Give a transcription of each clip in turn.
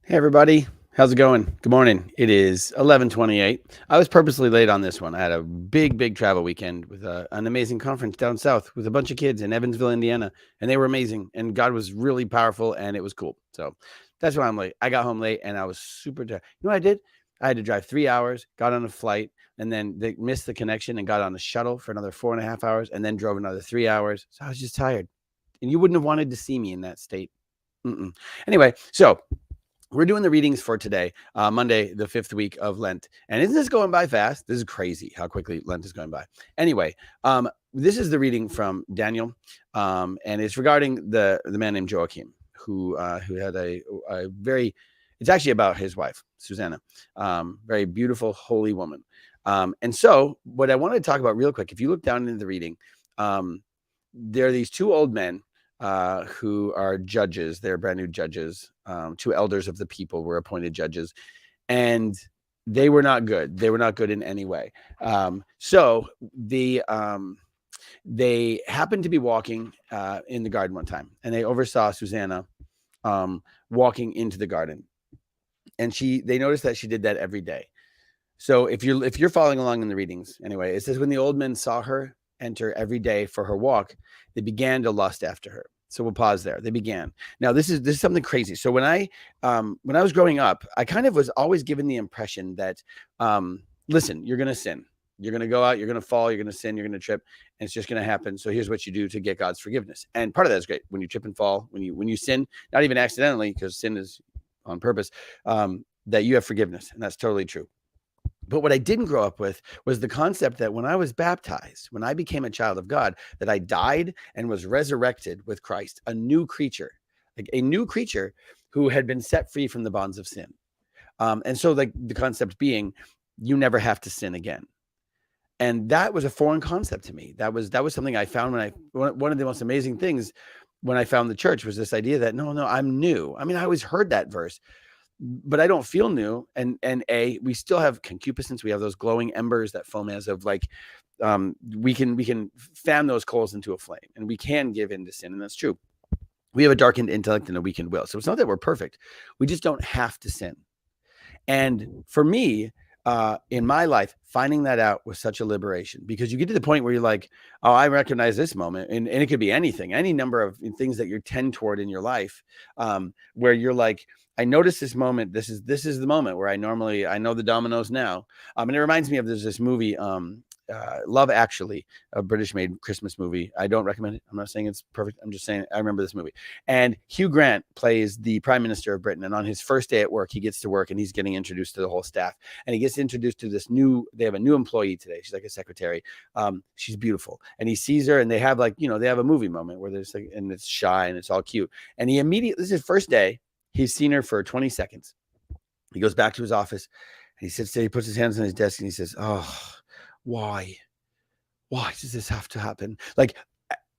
Hey everybody, how's it going? Good morning. It is 11:28. I was purposely late on this one. I had a big travel weekend with an amazing conference down south with a bunch of kids in Evansville, Indiana, and they were amazing. And God was really powerful, and it was cool. So that's why I'm late. I got home late, and I was super tired. You know what I did? I had to drive 3 hours, got on a flight, and then they missed the connection and got on a shuttle for another 4.5 hours, and then drove another 3 hours. So I was just tired, and you wouldn't have wanted to see me in that state. Mm-mm. Anyway, so we're doing the readings for today, Monday, the 5th week of Lent. And isn't this going by fast? This is crazy how quickly Lent is going by. Anyway, this is the reading from Daniel, and it's regarding the man named Joachim, who had a very, it's actually about his wife, Susanna, very beautiful, holy woman. And so what I want to talk about real quick, if you look down into the reading, there are these two old men who are judges. They're brand new judges. Two elders of the people were appointed judges, and they were not good. They were not good in any way. So they happened to be walking in the garden one time, and they oversaw Susanna walking into the garden, and they noticed that she did that every day. So if you're following along in the readings, anyway, it says when the old men saw her enter every day for her walk, they began to lust after her. So we'll pause there. They began. Now this is something crazy. So when I was growing up, I kind of was always given the impression that listen, you're gonna sin. You're gonna go out, you're gonna fall, you're gonna sin, you're gonna trip, and it's just gonna happen. So here's what you do to get God's forgiveness. And part of that is great. When you trip and fall, when you sin, not even accidentally, because sin is on purpose, that you have forgiveness. And that's totally true. But what I didn't grow up with was the concept that when I was baptized, when I became a child of God, that I died and was resurrected with Christ, a new creature, like a new creature who had been set free from the bonds of sin. And so like the concept being, you never have to sin again. And that was a foreign concept to me. That was something I found one of the most amazing things when I found the church was this idea that no, I'm new. I mean, I always heard that verse, but I don't feel new. And we still have concupiscence. We have those glowing embers that foam has of like, we can fan those coals into a flame, and we can give in to sin. And that's true. We have a darkened intellect and a weakened will. So it's not that we're perfect. We just don't have to sin. And for me, in my life, finding that out was such a liberation, because you get to the point where you're like, oh, I recognize this moment. And it could be anything, any number of things that you tend toward in your life, where you're like, I notice this moment. This is the moment where I know the dominoes now. And it reminds me of there's this movie, Love Actually, a British made Christmas movie. I don't recommend it. I'm not saying it's perfect. I'm just saying I remember this movie. And Hugh Grant plays the Prime Minister of Britain. And on his first day at work, he gets to work and he's getting introduced to the whole staff. And he gets introduced to they have a new employee today. She's like a secretary. She's beautiful. And he sees her and they have they have a movie moment where there's like, and it's shy and it's all cute. And this is his first day. He's seen her for 20 seconds. He goes back to his office and he sits there, he puts his hands on his desk and he says, oh, why does this have to happen? Like,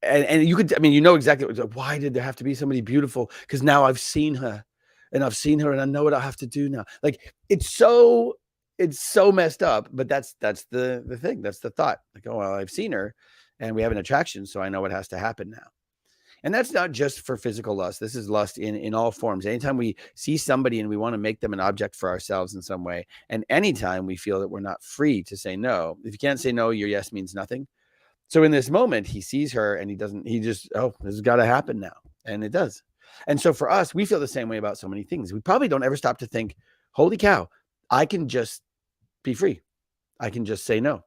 and you could, I mean, exactly why did there have to be somebody beautiful? Because now I've seen her and I know what I have to do now. Like, it's so messed up, but that's the thing. That's the thought. Like, oh, well, I've seen her and we have an attraction, so I know what has to happen now. And that's not just for physical lust. This is lust in all forms. Anytime we see somebody and we want to make them an object for ourselves in some way, and anytime we feel that we're not free to say no. If you can't say no, your yes means nothing. So in this moment, he sees her and this has got to happen now. And it does. And so for us, we feel the same way about so many things. We probably don't ever stop to think, holy cow, I can just be free. I can just say no.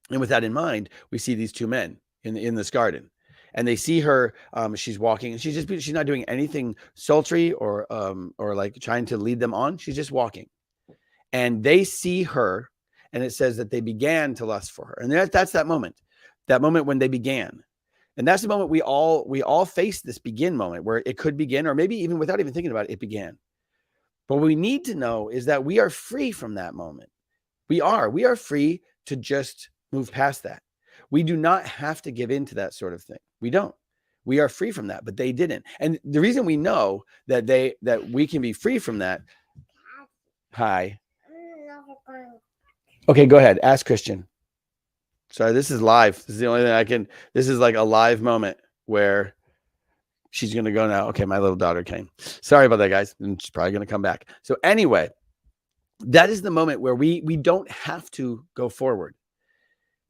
And with that in mind, we see these two men in this garden. And they see her, she's walking, and she's not doing anything sultry or like trying to lead them on. She's just walking. And they see her, and it says that they began to lust for her. And that's that moment when they began. And that's the moment we all face this begin moment where it could begin, or maybe even without even thinking about it, it began. But what we need to know is that we are free from that moment. We are free to just move past that. We do not have to give in to that sort of thing. We don't. We are free from that, but they didn't. And the reason we know that we can be free from that. Hi. Okay, go ahead. Ask Christian. Sorry, this is live. This is the only thing this is like a live moment where She's going to go now. Okay, my little daughter came. Sorry about that, guys. And she's probably going to come back. So anyway, that is the moment where we don't have to go forward.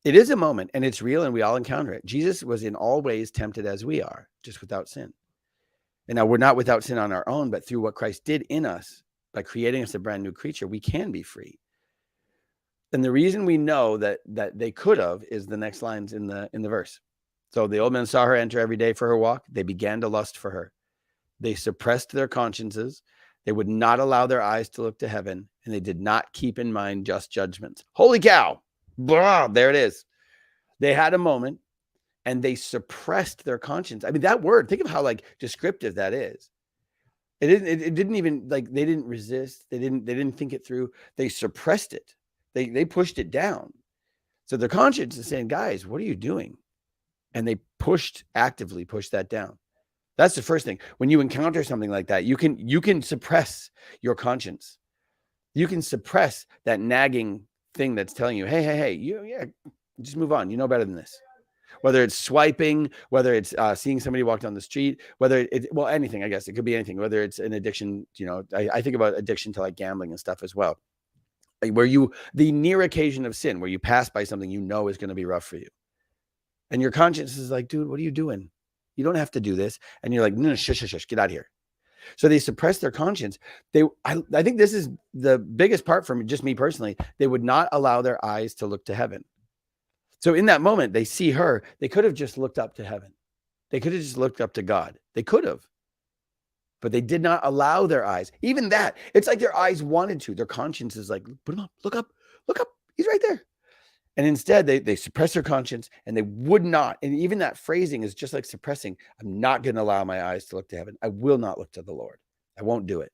It is a moment, and it's real, and we all encounter it. Jesus was in all ways tempted as we are, just without sin. And now we're not without sin on our own, but through what Christ did in us by creating us a brand new creature, we can be free. And the reason we know that they could have is the next lines in the verse. So the old men saw her enter every day for her walk. They began to lust for her. They suppressed their consciences. They would not allow their eyes to look to heaven, and they did not keep in mind just judgments. Holy cow. Blah, there it is. They had a moment, and they suppressed their conscience. I mean, that word, think of how like descriptive that is. It didn't even like, they didn't resist. They didn't think it through. They suppressed it. They pushed it down. So their conscience is saying, guys, what are you doing? And they actively pushed that down. That's the first thing. When you encounter something like that, you can suppress your conscience. You can suppress that nagging thing that's telling you, hey, you just move on. You know better than this. Whether it's swiping, whether it's seeing somebody walk down the street, whether it's, well, anything, I guess. It could be anything, whether it's an addiction, I think about addiction to like gambling and stuff as well. Where the near occasion of sin, where you pass by something you know is going to be rough for you. And your conscience is like, dude, what are you doing? You don't have to do this. And you're like, no, shush, get out of here. So they suppress their conscience. I think this is the biggest part for me, just me personally. They would not allow their eyes to look to heaven. So in that moment, they see her. They could have just looked up to heaven. They could have just looked up to God. They could have. But they did not allow their eyes. Even that, it's like their eyes wanted to. Their conscience is like, put him up, look up. He's right there. And instead, they suppress their conscience, and they would not. And even that phrasing is just like suppressing. I'm not going to allow my eyes to look to heaven. I will not look to the Lord. I won't do it.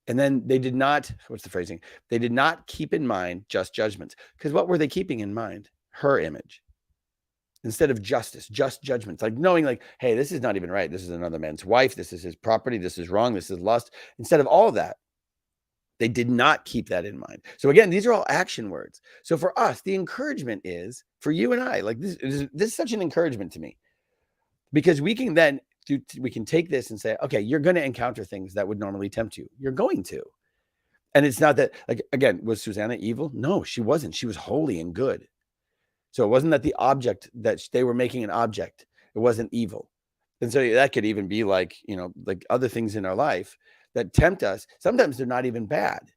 And then they did not, what's the phrasing? They did not keep in mind just judgments. Because what were they keeping in mind? Her image. Instead of justice, just judgments. Like knowing like, hey, this is not even right. This is another man's wife. This is his property. This is wrong. This is lust. Instead of all of that, they did not keep that in mind. So again, these are all action words. So for us, the encouragement is for you and I, like this is such an encouragement to me, because we can then we can take this and say, okay, you're going to encounter things that would normally tempt you. You're going to. And it's not that, like, again, was Susanna evil? No, she wasn't. She was holy and good. So it wasn't that the object that they were making an object, it wasn't evil. And so that could even be like, like other things in our life that tempt us. Sometimes they're not even bad,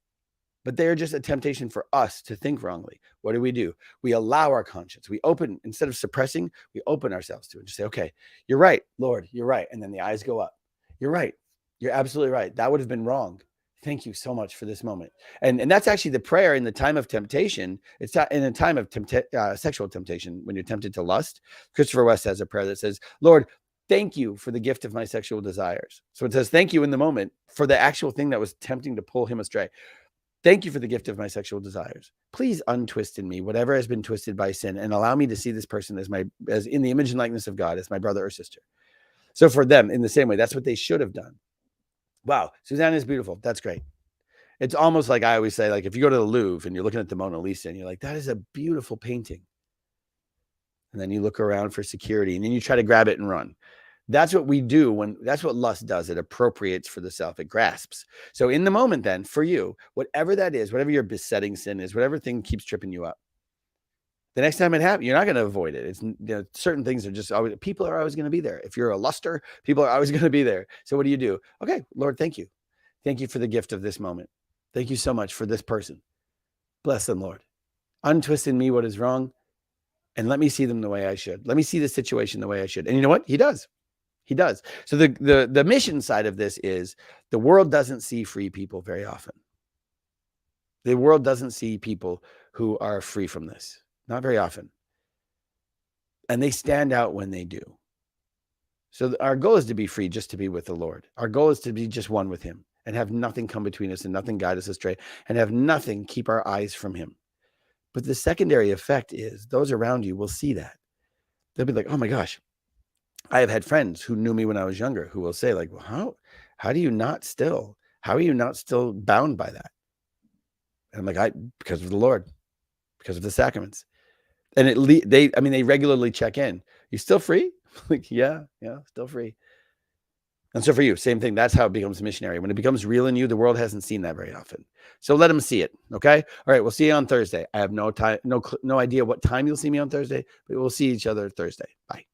but they're just a temptation for us to think wrongly. What do? We allow our conscience. We open, instead of suppressing, we open ourselves to it. Just say, okay, you're right, Lord, you're right. And then the eyes go up. You're right. You're absolutely right. That would have been wrong. Thank you so much for this moment. And that's actually the prayer in the time of temptation. It's in a time of sexual temptation, when you're tempted to lust. Christopher West has a prayer that says, Lord, thank you for the gift of my sexual desires. So it says, thank you in the moment for the actual thing that was tempting to pull him astray. Thank you for the gift of my sexual desires. Please untwist in me whatever has been twisted by sin, and allow me to see this person as in the image and likeness of God, as my brother or sister. So for them, in the same way, that's what they should have done. Wow, Susanna is beautiful. That's great. It's almost like I always say, like if you go to the Louvre and you're looking at the Mona Lisa and you're like, that is a beautiful painting. And then you look around for security and then you try to grab it and run. That's what we do that's what lust does. It appropriates for the self. It grasps. So in the moment then, for you, whatever that is, whatever your besetting sin is, whatever thing keeps tripping you up, the next time it happens, you're not going to avoid it. It's certain things are just always, people are always going to be there. If you're a luster, people are always going to be there. So what do? Okay, Lord, thank you. Thank you for the gift of this moment. Thank you so much for this person. Bless them, Lord. Untwist in me what is wrong, and let me see them the way I should. Let me see the situation the way I should. And you know what? He does. He does. So the mission side of this is the world doesn't see free people very often. The world doesn't see people who are free from this. Not very often. And they stand out when they do. So our goal is to be free, just to be with the Lord. Our goal is to be just one with him and have nothing come between us and nothing guide us astray and have nothing keep our eyes from him. But the secondary effect is those around you will see that. They'll be like, oh my gosh. I have had friends who knew me when I was younger who will say like, well, how are you not still bound by that? And I'm like, because of the Lord, because of the sacraments. And they regularly check in. You still free? Like, yeah, still free. And so for you, same thing. That's how it becomes missionary. When it becomes real in you, the world hasn't seen that very often. So let them see it. Okay. All right. We'll see you on Thursday. I have no idea what time you'll see me on Thursday, but we'll see each other Thursday. Bye.